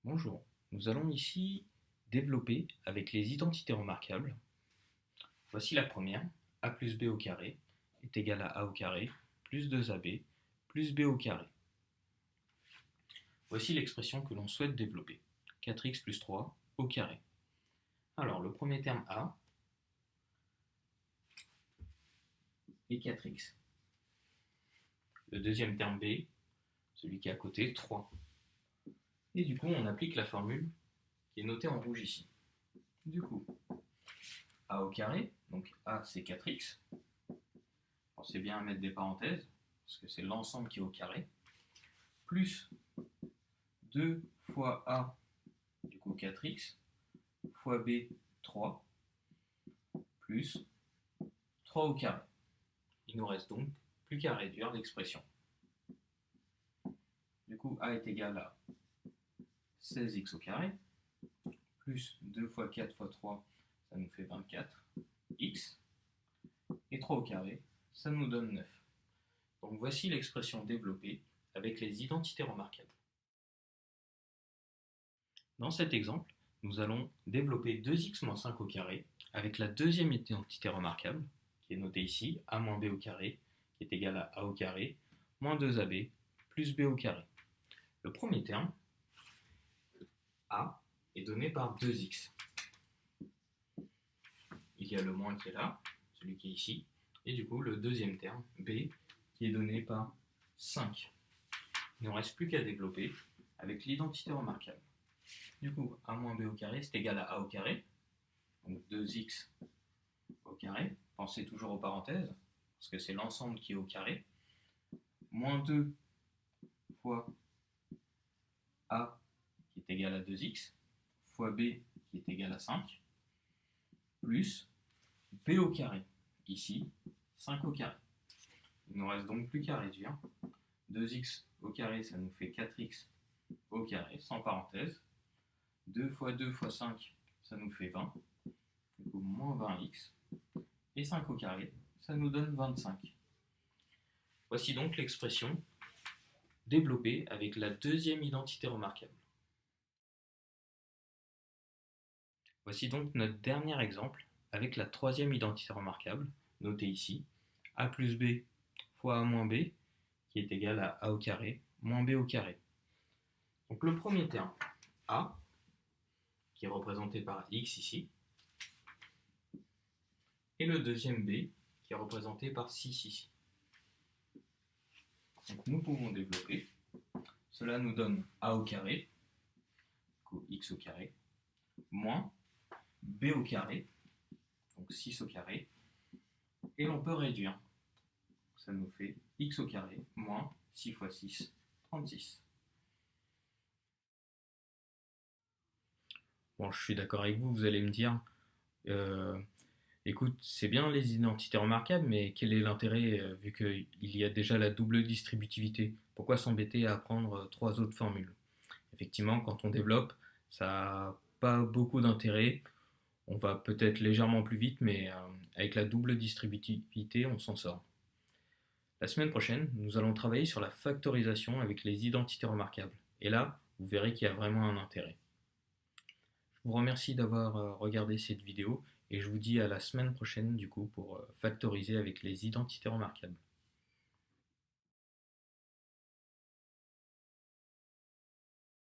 Bonjour, nous allons ici développer avec les identités remarquables. Voici la première, a plus b au carré est égal à a au carré plus 2ab plus b au carré. Voici l'expression que l'on souhaite développer, 4x plus 3 au carré. Alors le premier terme a est 4x. Le deuxième terme b, celui qui est à côté, 3. Et du coup on applique la formule qui est notée en rouge ici. Du coup, a au carré, donc a c'est 4x. Pensez bien à mettre des parenthèses, parce que c'est l'ensemble qui est au carré, plus 2 fois a, du coup 4x, fois b, 3, plus 3 au carré. Il nous reste donc plus qu'à réduire l'expression. Du coup, a est égal à 16x au carré, plus 2 fois 4 fois 3, ça nous fait 24x, et 3 au carré, ça nous donne 9. Donc voici l'expression développée avec les identités remarquables. Dans cet exemple, nous allons développer 2x moins 5 au carré avec la deuxième identité remarquable, qui est notée ici, a moins b au carré, qui est égal à a au carré, moins 2ab, plus b au carré. Le premier terme, a, est donné par 2x. Il y a le moins qui est là, celui qui est ici, et du coup le deuxième terme, b, qui est donné par 5. Il ne reste plus qu'à développer avec l'identité remarquable. Du coup, a moins b au carré, c'est égal à a au carré, donc 2x au carré, pensez toujours aux parenthèses, parce que c'est l'ensemble qui est au carré, moins 2 fois a qui est égal à 2x, fois b qui est égal à 5, plus b au carré, ici 5 au carré. Il ne nous reste donc plus qu'à réduire. 2x au carré, ça nous fait 4x au carré, sans parenthèse. 2 fois 2 fois 5, ça nous fait 20, du coup moins 20x, et 5 au carré, ça nous donne 25. Voici donc l'expression développée avec la deuxième identité remarquable. Voici donc notre dernier exemple avec la troisième identité remarquable, notée ici, a plus b fois a moins b, qui est égal à a au carré moins b au carré. Donc le premier terme, a, qui est représenté par x ici, et le deuxième b, qui est représenté par 6 ici. Donc nous pouvons développer. Cela nous donne a au carré, du coup x au carré, moins b au carré, donc 6 au carré, et l'on peut réduire. Ça nous fait x au carré moins 6 fois 6, 36. Bon, je suis d'accord avec vous, vous allez me dire, euh, écoute, c'est bien les identités remarquables, mais quel est l'intérêt vu qu'il y a déjà la double distributivité? Pourquoi s'embêter à apprendre trois autres formules? Effectivement, quand on développe, ça n'a pas beaucoup d'intérêt. On va peut-être légèrement plus vite, mais avec la double distributivité, on s'en sort. La semaine prochaine, nous allons travailler sur la factorisation avec les identités remarquables. Et là, vous verrez qu'il y a vraiment un intérêt. Je vous remercie d'avoir regardé cette vidéo et je vous dis à la semaine prochaine du coup pour factoriser avec les identités remarquables.